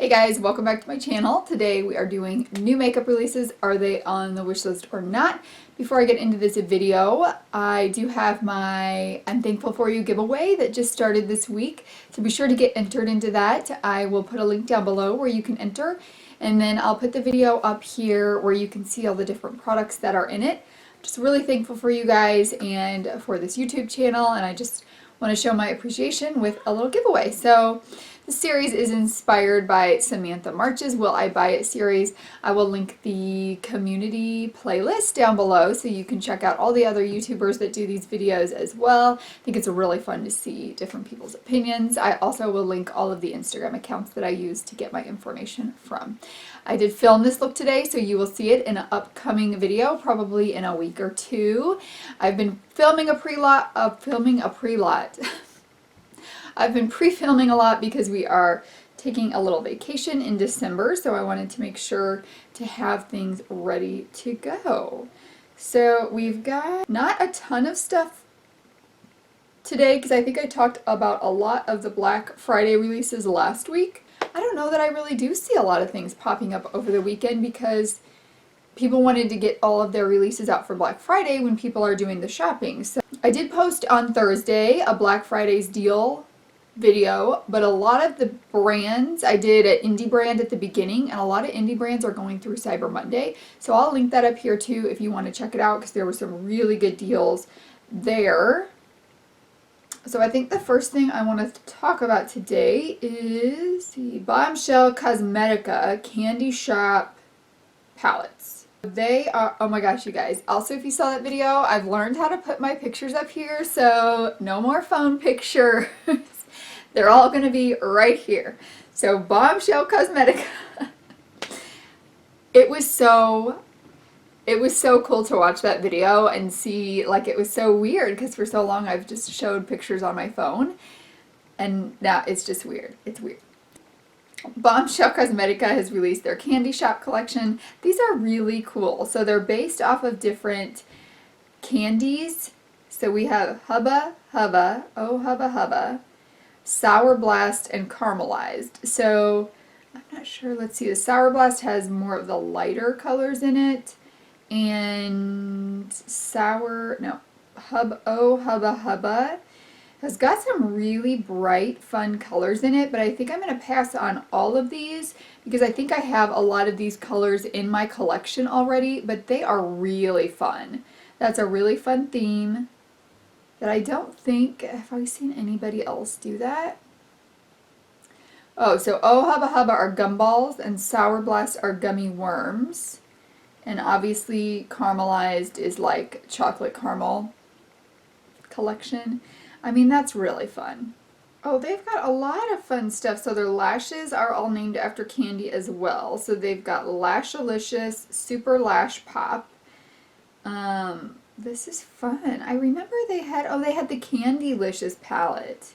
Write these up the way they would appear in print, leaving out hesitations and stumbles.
Hey guys, welcome back to my channel. Today we are doing new makeup releases. Are they on the wish list or not? Before I get into this video, I do have my I'm Thankful For You giveaway that just started this week. So be sure to get entered into that. I will put a link down below where you can enter. And then I'll put the video up here where you can see all the different products that are in it. Just really thankful for you guys and for this YouTube channel. And I just want to show my appreciation with a little giveaway. So the series is inspired by Samantha March's Will I Buy It series. I will link the community playlist down below so you can check out all the other YouTubers that do these videos as well. I think it's really fun to see different people's opinions. I also will link all of the Instagram accounts that I use to get my information from. I did film this look today, so you will see it in an upcoming video, probably in a week or two. I've been filming a pre-lot. I've been pre-filming a lot because we are taking a little vacation in December, so I wanted to make sure to have things ready to go. So we've got not a ton of stuff today because I think I talked about a lot of the Black Friday releases last week. I don't know that I really do see a lot of things popping up over the weekend because people wanted to get all of their releases out for Black Friday when people are doing the shopping. So I did post on Thursday a Black Friday's deal video, but a lot of the brands, I did an indie brand at the beginning, and a lot of indie brands are going through Cyber Monday. So I'll link that up here too if you want to check it out because there were some really good deals there. So I think the first thing I want to talk about today is the Bombshell Cosmetica Candy Shop palettes. They are, oh my gosh, you guys. Also, if you saw that video, I've learned how to put my pictures up here, so no more phone pictures. They're all going to be right here. So Bombshell Cosmetica. It was so cool to watch that video and see, like, it was so weird because for so long I've just showed pictures on my phone and now it's just weird. It's weird. Bombshell Cosmetica has released their Candy Shop collection. These are really cool. So they're based off of different candies. So we have Hubba Hubba, Oh Hubba Hubba, Sour Blast, and Caramelized. So I'm not sure. Let's see. The Sour Blast has more of the lighter colors in it. And Oh Hubba Hubba has got some really bright, fun colors in it, but I think I'm going to pass on all of these because I think I have a lot of these colors in my collection already, but they are really fun. That's a really fun theme that I don't think, have I seen anybody else do that? Oh, so Oh Hubba Hubba are gumballs and Sour Blast are gummy worms. And obviously Caramelized is like chocolate caramel collection. I mean, that's really fun. Oh, they've got a lot of fun stuff. So their lashes are all named after candy as well. So they've got Lashalicious, Super Lash Pop. This is fun. I remember they had the Candylicious palette.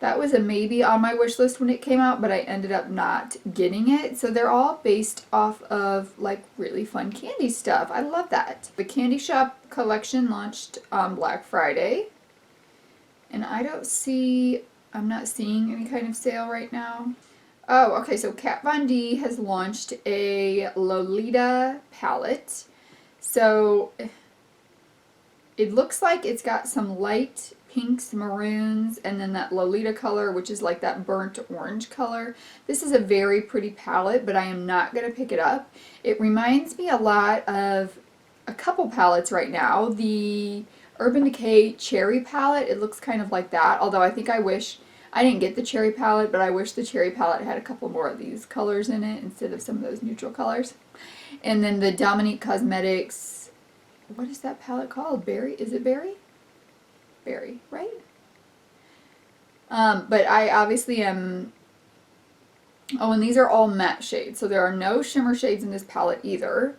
That was a maybe on my wish list when it came out, but I ended up not getting it. So they're all based off of like really fun candy stuff. I love that. The Candy Shop collection launched on Black Friday. And I'm not seeing any kind of sale right now. Oh, okay, so Kat Von D has launched a Lolita palette. So it looks like it's got some light pinks, maroons, and then that Lolita color, which is like that burnt orange color. This is a very pretty palette, but I am not going to pick it up. It reminds me a lot of a couple palettes right now. The Urban Decay Cherry palette, it looks kind of like that, although I think I didn't get the Cherry palette, but I wish the Cherry palette had a couple more of these colors in it instead of some of those neutral colors. And then the Dominique Cosmetics, what is that palette called? Berry? Is it Berry? Berry, right? But I obviously am, oh, and these are all matte shades, so there are no shimmer shades in this palette either.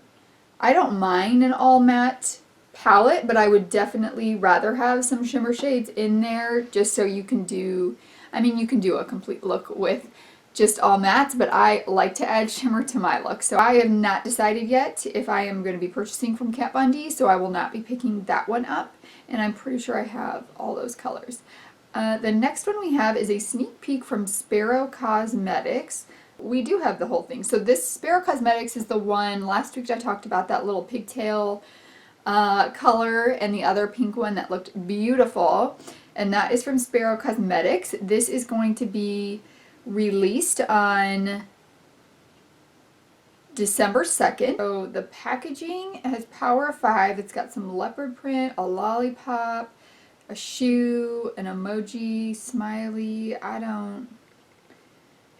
I don't mind an all matte palette, but I would definitely rather have some shimmer shades in there just so you can do, I mean, you can do a complete look with just all mattes, but I like to add shimmer to my look. So I have not decided yet if I am going to be purchasing from Kat Von D, so I will not be picking that one up, and I'm pretty sure I have all those colors. The next one we have is a sneak peek from Sparrow Cosmetics. we do have the whole thing. So this Sparrow Cosmetics is the one, last week I talked about that little pigtail color and the other pink one that looked beautiful. And that is from Sparrow Cosmetics. This is going to be released on December 2nd. So the packaging has Power of 5. It's got some leopard print, a lollipop, a shoe, an emoji, smiley. Am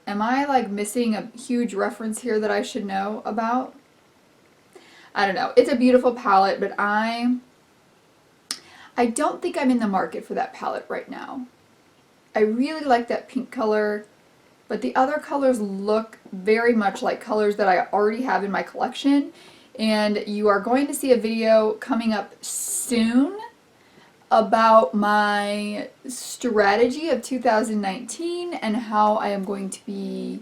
I like missing a huge reference here that I should know about? I don't know. It's a beautiful palette, but I don't think I'm in the market for that palette right now. I really like that pink color, but the other colors look very much like colors that I already have in my collection. And you are going to see a video coming up soon about my strategy of 2019 and how I am going to be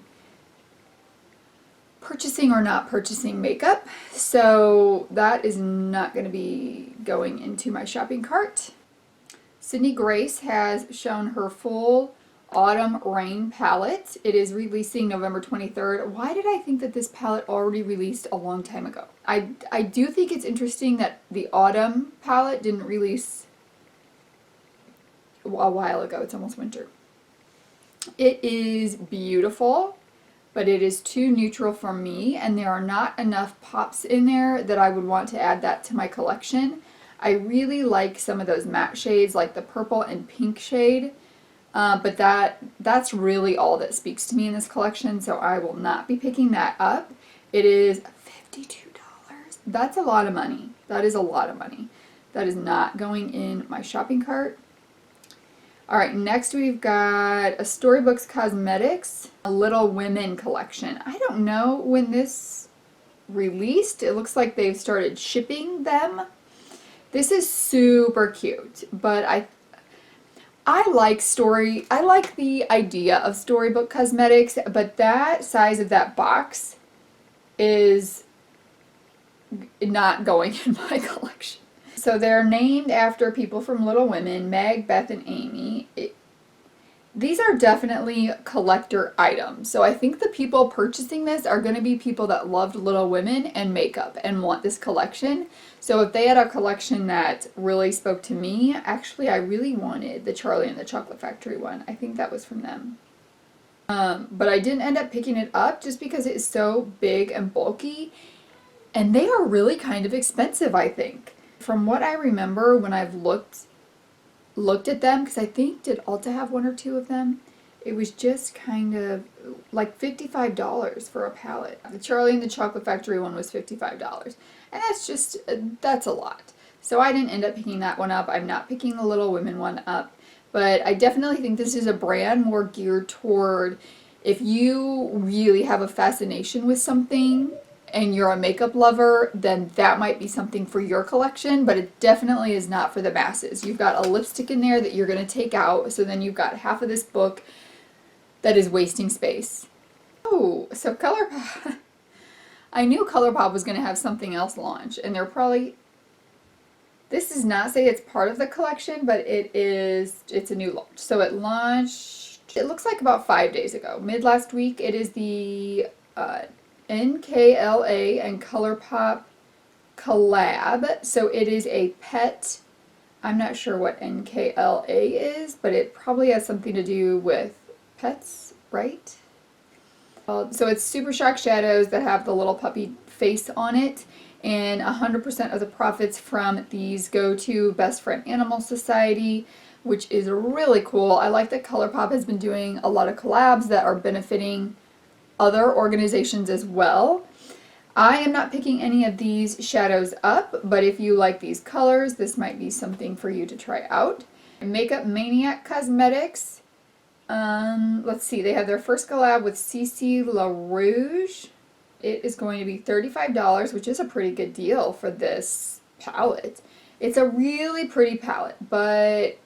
purchasing or not purchasing makeup. So that is not going to be going into my shopping cart. Sydney Grace has shown her full Autumn Rain palette. It is releasing November 23rd. Why did I think that this palette already released a long time ago? I do think it's interesting that the Autumn palette didn't release a while ago. It's almost winter. It is beautiful, but it is too neutral for me, and there are not enough pops in there that I would want to add that to my collection. I really like some of those matte shades, like the purple and pink shade, but that's really all that speaks to me in this collection, so I will not be picking that up. It is $52. That's a lot of money. That is a lot of money. That is not going in my shopping cart. Alright, next we've got a Storybook Cosmetics, a Little Women collection. I don't know when this released. It looks like they've started shipping them. This is super cute, but I like the idea of Storybook Cosmetics, but that size of that box is not going in my collection. So they're named after people from Little Women, Meg, Beth, and Amy. These are definitely collector items. So I think the people purchasing this are going to be people that loved Little Women and makeup and want this collection. So if they had a collection that really spoke to me, actually I really wanted the Charlie and the Chocolate Factory one. I think that was from them. But I didn't end up picking it up just because it is so big and bulky. And they are really kind of expensive, I think. From what I remember when I've looked at them, because I think, did Ulta have one or two of them? It was just kind of like $55 for a palette. The Charlie and the Chocolate Factory one was $55. And that's a lot. So I didn't end up picking that one up. I'm not picking the Little Women one up. But I definitely think this is a brand more geared toward if you really have a fascination with something and you're a makeup lover, then that might be something for your collection, but it definitely is not for the masses. You've got a lipstick in there that you're going to take out, so then you've got half of this book that is wasting space. Oh, so Colourpop. I knew Colourpop was going to have something else launch, and they're probably... This does not say it's part of the collection, but it's a new launch. So it launched, it looks like about 5 days ago, mid last week. It is the NKLA and Colourpop collab. So it is a pet. I'm not sure what NKLA is, but it probably has something to do with pets, right? So it's Super Shock shadows that have the little puppy face on it, and 100% of the profits from these go to Best Friend Animal Society, which is really cool. I like that Colourpop has been doing a lot of collabs that are benefiting other organizations as well. I am not picking any of these shadows up, but if you like these colors, this might be something for you to try out. Makeup Maniac Cosmetics. Let's see, they have their first collab with CC La Rouge. It is going to be $35, which is a pretty good deal for this palette. It's a really pretty palette, but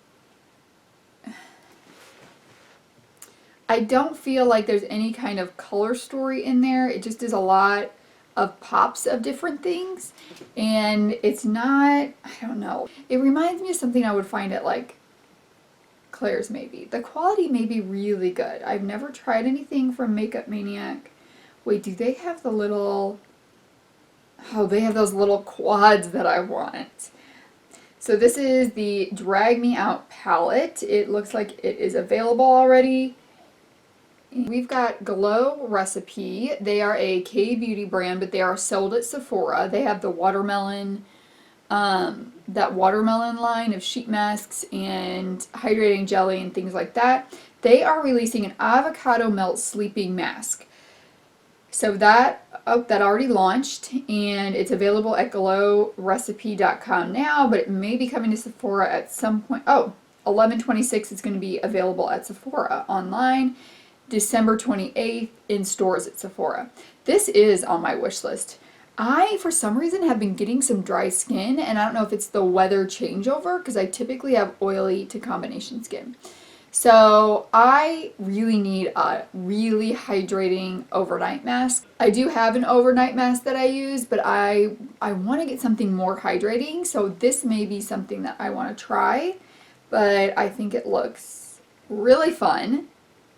I don't feel like there's any kind of color story in there. It just is a lot of pops of different things, and it's not, I don't know. It reminds me of something I would find at like Claire's maybe. The quality may be really good. I've never tried anything from Makeup Maniac. Wait, do they have the little... Oh, they have those little quads that I want. So this is the Drag Me Out palette. It looks like it is available already. We've got Glow Recipe. They are a K-beauty brand, but they are sold at Sephora. They have the watermelon, that watermelon line of sheet masks and hydrating jelly and things like that. They are releasing an avocado melt sleeping mask. So that already launched, and it's available at glowrecipe.com now, but it may be coming to Sephora at some point. Oh, 11/26 is going to be available at Sephora online. December 28th in stores at Sephora. This is on my wish list. I, for some reason, have been getting some dry skin, and I don't know if it's the weather changeover, because I typically have oily to combination skin. So I really need a really hydrating overnight mask. I do have an overnight mask that I use, but I want to get something more hydrating, so this may be something that I want to try, but I think it looks really fun.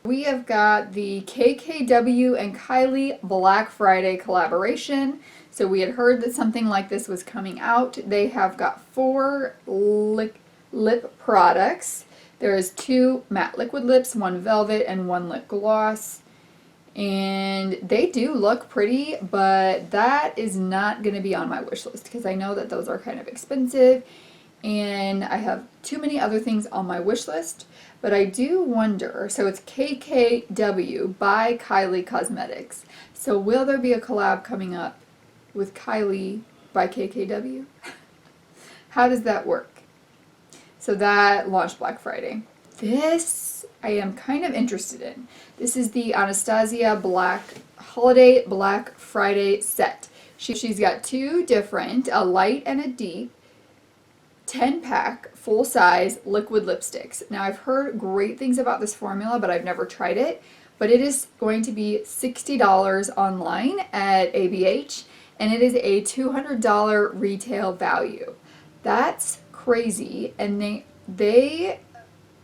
We have got the KKW and Kylie Black Friday collaboration. So we had heard that something like this was coming out. They have got 4 lip products. There is 2 matte liquid lips, 1 velvet, and 1 lip gloss. And they do look pretty, but that is not going to be on my wish list because I know that those are kind of expensive. And I have too many other things on my wish list. But I do wonder, so it's KKW by Kylie Cosmetics. So will there be a collab coming up with Kylie by KKW? How does that work? So that launched Black Friday. This I am kind of interested in. This is the Anastasia Holiday Black Friday set. She's got 2 different, a light and a deep, 10-pack, full-size liquid lipsticks. Now, I've heard great things about this formula, but I've never tried it. But it is going to be $60 online at ABH, and it is a $200 retail value. That's crazy, and they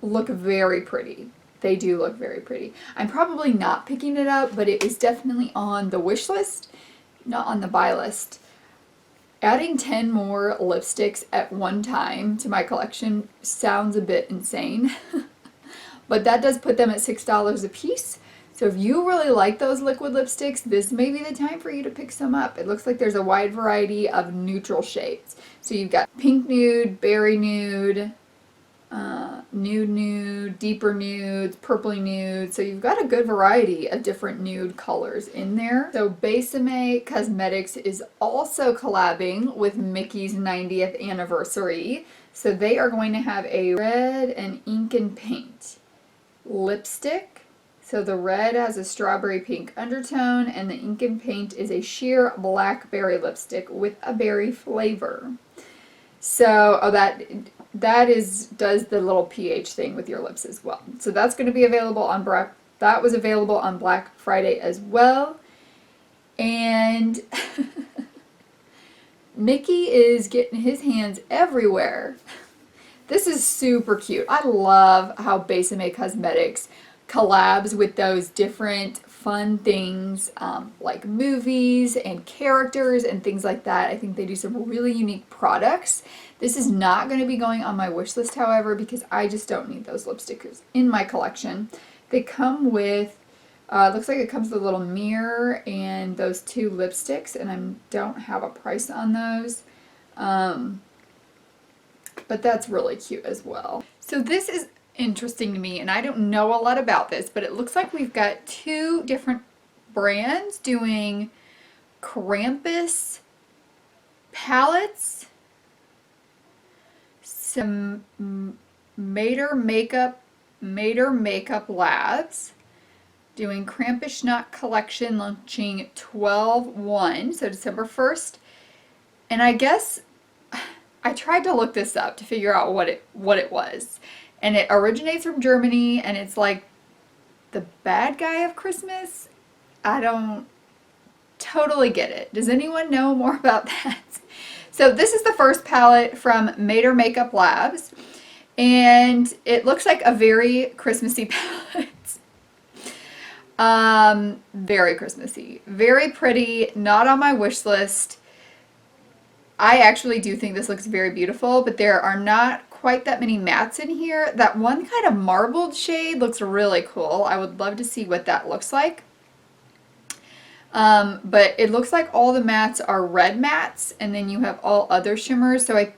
look very pretty. They do look very pretty. I'm probably not picking it up, but it is definitely on the wish list, not on the buy list. Adding 10 more lipsticks at one time to my collection sounds a bit insane, but that does put them at $6 a piece. So if you really like those liquid lipsticks, this may be the time for you to pick some up. It looks like there's a wide variety of neutral shades. So you've got pink nude, berry nude, nude nude, deeper nudes, purpley nude. So you've got a good variety of different nude colors in there. So Belegante Cosmetics is also collabing with Mickey's 90th anniversary. So they are going to have a red and ink and paint lipstick. So the red has a strawberry pink undertone, and the ink and paint is a sheer blackberry lipstick with a berry flavor. So, does the little pH thing with your lips as well. So that's going to be available on that was available on Black Friday as well. And Mickey is getting his hands everywhere. This is super cute. I love how Belegante Cosmetics collabs with those different fun things like movies and characters and things like that. I think they do some really unique products. This is not going to be going on my wish list, however, because I just don't need those lipsticks in my collection. They come with, looks like it comes with a little mirror and those 2 lipsticks, and I don't have a price on those. But that's really cute as well. So this is interesting to me, and I don't know a lot about this, but it looks like we've got 2 different brands doing Krampus palettes, some Maeder Makeup Labs doing Krampusnacht collection launching 12/1, so December 1st. And I guess I tried to look this up to figure out what it was. And it originates from Germany, and it's like the bad guy of Christmas. I don't totally get it. Does anyone know more about that? So this is the first palette from Maeder Makeup Labs, and it looks like a very Christmassy palette. Very Christmassy, very pretty, not on my wish list. I actually do think this looks very beautiful, but there are not quite that many mattes in here. That one kind of marbled shade looks really cool. I would love to see what that looks like. But it looks like all the mattes are red mattes, and then you have all other shimmers. So I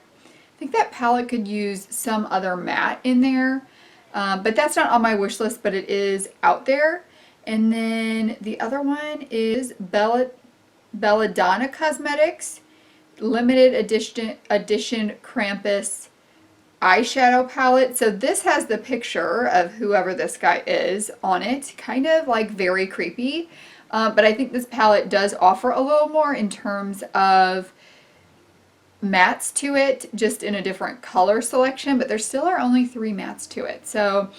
think that palette could use some other matte in there. But that's not on my wish list, but it is out there. And then the other one is Belladonna Cosmetics limited edition Krampus eyeshadow palette. So this has the picture of whoever this guy is on it, kind of like very creepy. But I think this palette does offer a little more in terms of mattes to it, just in a different color selection, but there still are only 3 mattes to it. So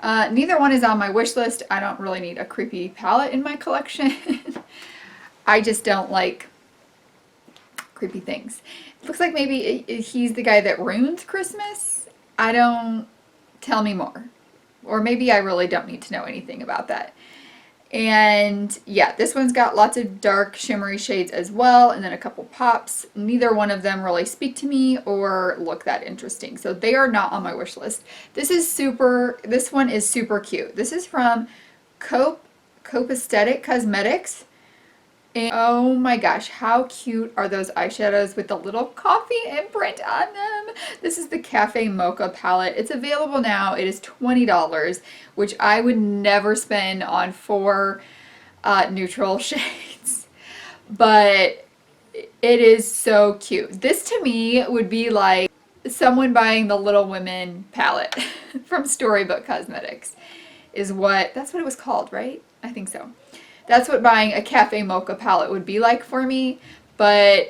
neither one is on my wish list. I don't really need a creepy palette in my collection. I just don't like creepy things. It looks like maybe he's the guy that ruins Christmas. I don't, tell me more. Or maybe I really don't need to know anything about that. And yeah, this one's got lots of dark shimmery shades as well, and then a couple pops. Neither one of them really speak to me or look that interesting, so they are not on my wish list. This one is super cute. This is from Copacetic Cosmetics. And oh my gosh, how cute are those eyeshadows with the little coffee imprint on them. This is the Caffe Mocha palette. It's available now. It is $20, which I would never spend on 4 neutral shades. But it is so cute. This to me would be like someone buying the Little Women palette from Storybook Cosmetics. That's what it was called, right? I think so. That's what buying a Caffe Mocha palette would be like for me, but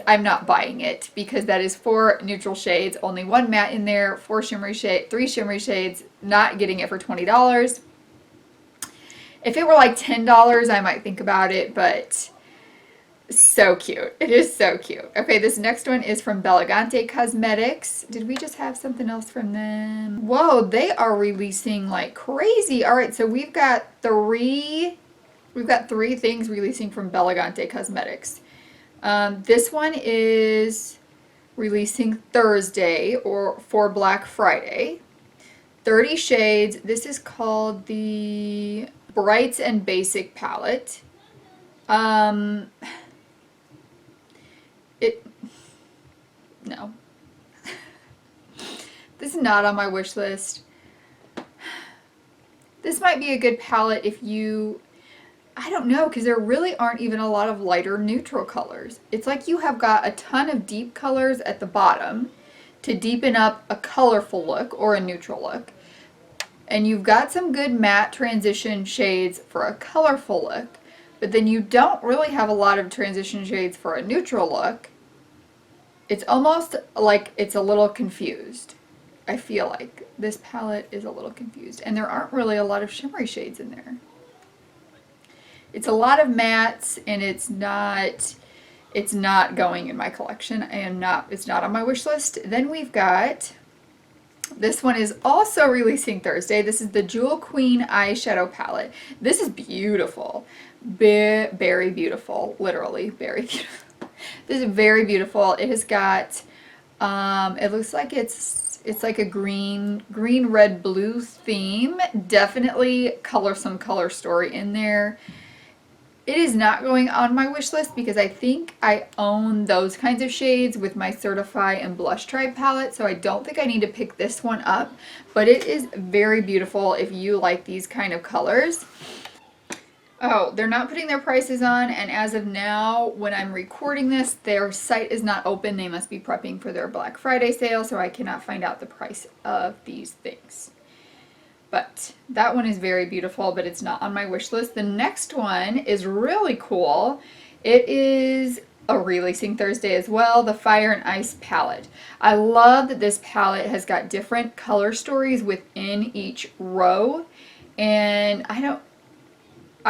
I'm not buying it because that is 4 neutral shades, only 1 matte in there, 3 shimmery shades, not getting it for $20. If it were like $10, I might think about it, but so cute. It is so cute. Okay, this next one is from Belegante Cosmetics. Did we just have something else from them? Whoa, they are releasing like crazy. All right, so we've got 3 things releasing from Belegante Cosmetics. This one is releasing Thursday or for Black Friday. 30 shades. This is called the Brights and Basic palette. No. This is not on my wish list. This might be a good palette if you, I don't know, because there really aren't even a lot of lighter neutral colors. It's like you have got a ton of deep colors at the bottom to deepen up a colorful look or a neutral look. And you've got some good matte transition shades for a colorful look, but then you don't really have a lot of transition shades for a neutral look. It's almost like it's a little confused. I feel like this palette is a little confused, and there aren't really a lot of shimmery shades in there. It's a lot of mattes, and it's not going in my collection. It's not on my wish list. Then we've got, this one is also releasing Thursday. This is the Jewel Queen eyeshadow palette. This is beautiful. Very beautiful. Literally, very beautiful. This is very beautiful. It has got, it looks like it's like a green, red, blue theme. Definitely some color story in there. It is not going on my wish list because I think I own those kinds of shades with my Certify and Blush Tribe palette, so I don't think I need to pick this one up, but it is very beautiful if you like these kind of colors. Oh, they're not putting their prices on, and as of now, when I'm recording this, their site is not open. They must be prepping for their Black Friday sale, so I cannot find out the price of these things. But that one is very beautiful, but it's not on my wish list. The next one is really cool. It is releasing Thursday as well, the Fire and Ice palette. I love that this palette has got different color stories within each row, and I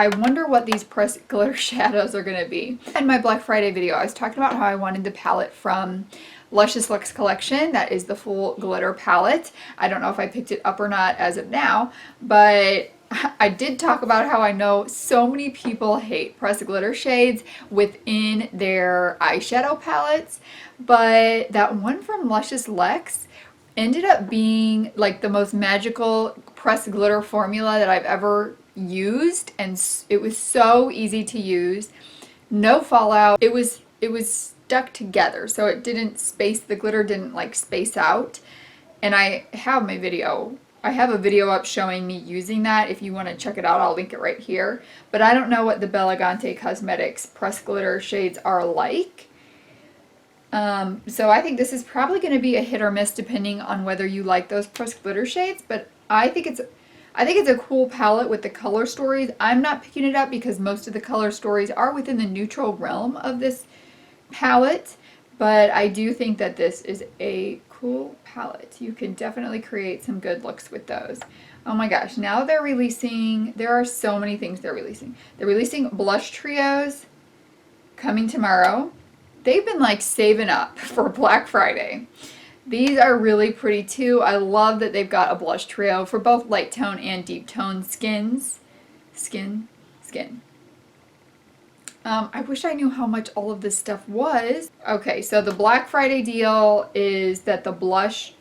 wonder what these pressed glitter shadows are going to be. In my Black Friday video, I was talking about how I wanted the palette from Luscious Lux collection. That is the full glitter palette. I don't know if I picked it up or not as of now, but I did talk about how I know so many people hate pressed glitter shades within their eyeshadow palettes, but that one from Luscious Lex ended up being like the most magical pressed glitter formula that I've ever used, and it was so easy to use, no fallout. It was stuck together, so it didn't space, the glitter didn't like space out. And I have my video. I have a video up showing me using that. If you want to check it out, I'll link it right here. But I don't know what the Belegante Cosmetics pressed glitter shades are like. So I think this is probably going to be a hit or miss depending on whether you like those pressed glitter shades. But I think it's a cool palette with the color stories. I'm not picking it up because most of the color stories are within the neutral realm of this palette. But I do think that this is a cool palette. You can definitely create some good looks with those. Oh my gosh, now they're releasing, there are so many things they're releasing. They're releasing blush trios coming tomorrow. They've been like saving up for Black Friday. These are really pretty too. I love that they've got a blush trio for both light tone and deep tone skins. Skin. I wish I knew how much all of this stuff was. Okay, so the Black Friday deal is that the blush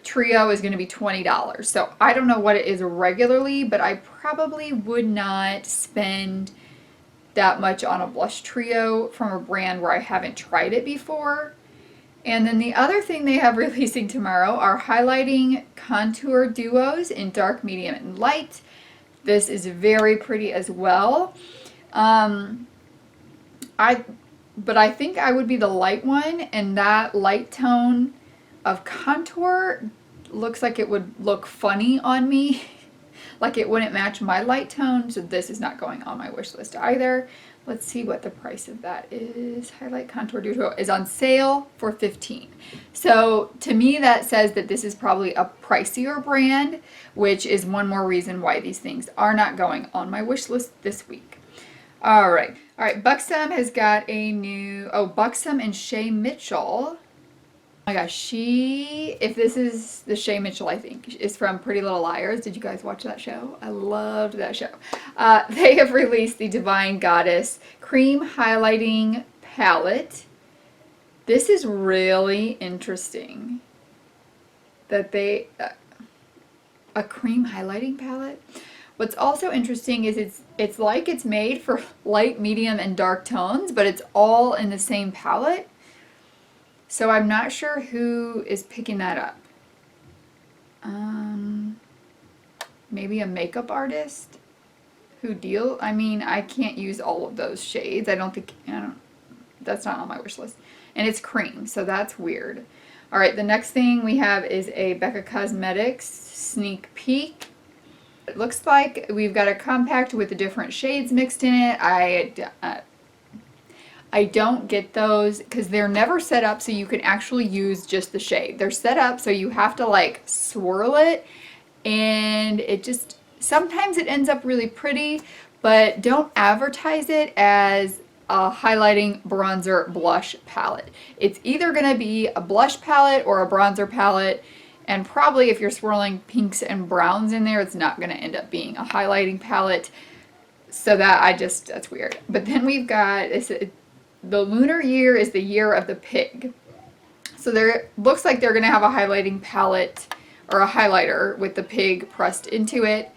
trio is going to be $20. So I don't know what it is regularly, but I probably would not spend that much on a blush trio from a brand where I haven't tried it before. And then the other thing they have releasing tomorrow are highlighting contour duos in dark, medium, and light. This is very pretty as well. But I think I would be the light one, and that light tone of contour looks like it would look funny on me. Like it wouldn't match my light tone, so this is not going on my wish list either. Let's see what the price of that is. Highlight Contour Duo is on sale for $15. So to me that says that this is probably a pricier brand, which is one more reason why these things are not going on my wish list this week. All right, Buxom has got a new, Buxom and Shay Mitchell. Oh my gosh, if this is the Shay Mitchell, I think, is from Pretty Little Liars. Did you guys watch that show? I loved that show. They have released the Divine Goddess Cream Highlighting Palette. This is really interesting that they, a cream highlighting palette. What's also interesting is it's like it's made for light, medium, and dark tones, but it's all in the same palette. So I'm not sure who is picking that up. Maybe a makeup artist who I mean, I can't use all of those shades. That's not on my wish list. And it's cream, so that's weird. All right, the next thing we have is a Becca Cosmetics sneak peek. It looks like we've got a compact with the different shades mixed in it. I don't get those because they're never set up so you can actually use just the shade. They're set up so you have to like swirl it, and sometimes it ends up really pretty, but don't advertise it as a highlighting bronzer blush palette. It's either going to be a blush palette or a bronzer palette, and probably if you're swirling pinks and browns in there, it's not going to end up being a highlighting palette. So that's weird. But then we've got the lunar year is the year of the pig. So there looks like they're going to have a highlighting palette or a highlighter with the pig pressed into it.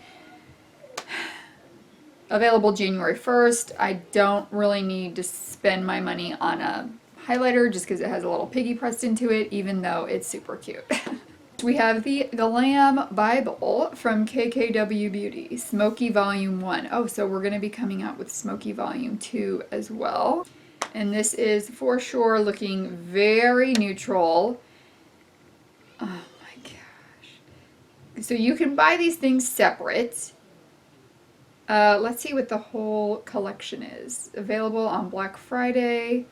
Available January 1st. I don't really need to spend my money on a highlighter just because it has a little piggy pressed into it, even though it's super cute. We have the Glam Bible from KKW Beauty, Smoky Volume 1. Oh, so we're going to be coming out with Smoky Volume 2 as well. And this is for sure looking very neutral. Oh my gosh. So you can buy these things separate. Let's see what the whole collection is. Available on Black Friday.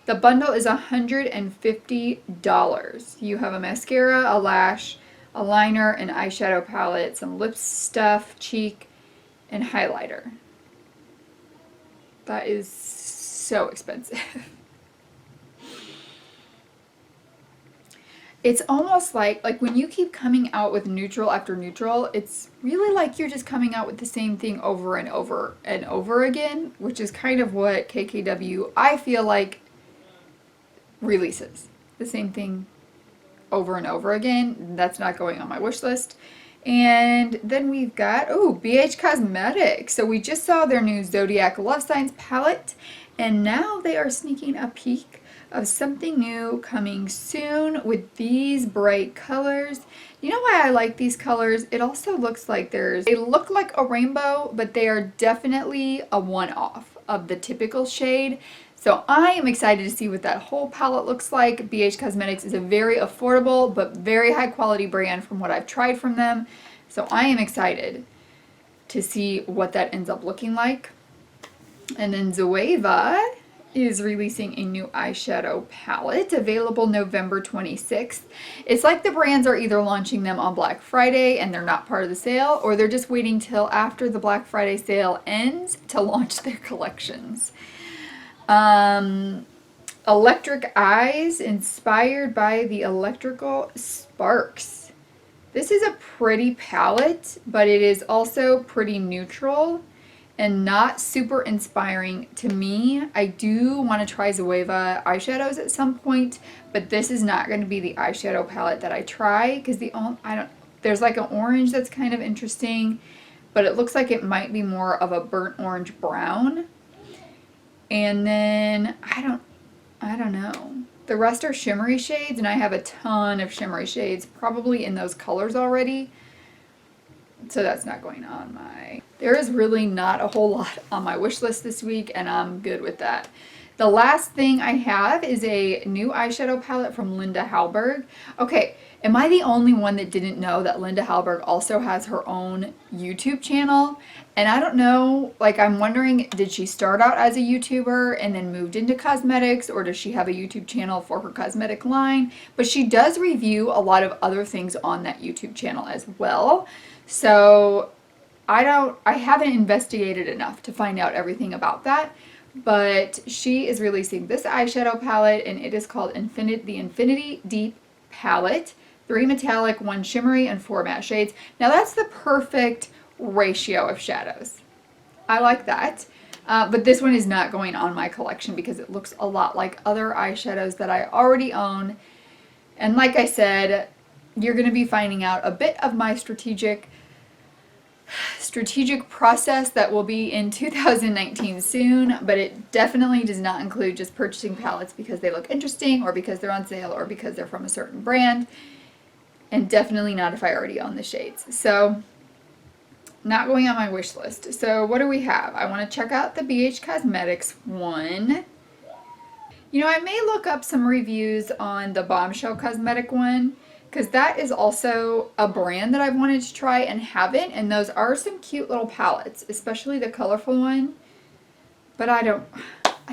The bundle is $150. You have a mascara, a lash, a liner, an eyeshadow palette, some lip stuff, cheek, and highlighter. That is so expensive. it's almost like when you keep coming out with neutral after neutral, it's really like you're just coming out with the same thing over and over and over again, which is kind of what KKW, I feel like, releases. The same thing over and over again. That's not going on my wish list. And then we've got, oh, BH Cosmetics. So we just saw their new Zodiac Love Signs palette, and now they are sneaking a peek of something new coming soon with these bright colors. You know why I like these colors? It also looks like they look like a rainbow, but they are definitely a one-off of the typical shade. So I am excited to see what that whole palette looks like. BH Cosmetics is a very affordable but very high quality brand from what I've tried from them. So I am excited to see what that ends up looking like. And then Zoeva is releasing a new eyeshadow palette, available November 26th. It's like the brands are either launching them on Black Friday and they're not part of the sale, or they're just waiting till after the Black Friday sale ends to launch their collections. Electric Eyes, inspired by the electrical sparks. This is a pretty palette, but it is also pretty neutral and not super inspiring to me. I do want to try Zoeva eyeshadows at some point, but this is not going to be the eyeshadow palette that I try, because there's like an orange that's kind of interesting, but it looks like it might be more of a burnt orange brown. And then I don't know. The rest are shimmery shades, and I have a ton of shimmery shades probably in those colors already. So that's not going on there is really not a whole lot on my wish list this week, and I'm good with that. The last thing I have is a new eyeshadow palette from Linda Hallberg. Okay, am I the only one that didn't know that Linda Hallberg also has her own YouTube channel? And I don't know, like, I'm wondering, did she start out as a YouTuber and then moved into cosmetics, or does she have a YouTube channel for her cosmetic line? But she does review a lot of other things on that YouTube channel as well. So I haven't investigated enough to find out everything about that. But she is releasing this eyeshadow palette, and it is called the Infinity Deep Palette. 3 metallic, 1 shimmery, and 4 matte shades. Now that's the perfect ratio of shadows. I like that. But this one is not going on my collection because it looks a lot like other eyeshadows that I already own. And like I said, you're going to be finding out a bit of my strategic process that will be in 2019 soon, but it definitely does not include just purchasing palettes because they look interesting, or because they're on sale, or because they're from a certain brand, and definitely not if I already own the shades. So not going on my wish list. So what do we have? I want to check out the BH Cosmetics one. You know, I may look up some reviews on the Bombshell Cosmetic one, because that is also a brand that I've wanted to try and haven't, and those are some cute little palettes, especially the colorful one. But I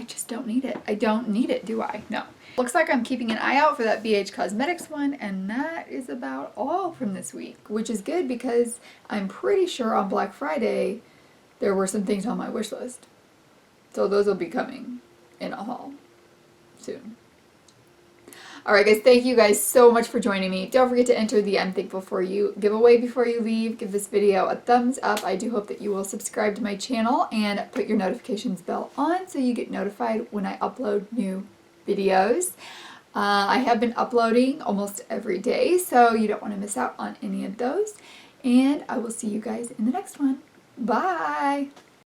just don't need it. I don't need it, do I? No. Looks like I'm keeping an eye out for that BH Cosmetics one, and that is about all from this week, which is good because I'm pretty sure on Black Friday there were some things on my wish list. So those will be coming in a haul soon. Alright guys, thank you guys so much for joining me. Don't forget to enter the I'm Thankful For You giveaway before you leave. Give this video a thumbs up. I do hope that you will subscribe to my channel and put your notifications bell on so you get notified when I upload new videos. I have been uploading almost every day, so you don't want to miss out on any of those. And I will see you guys in the next one. Bye!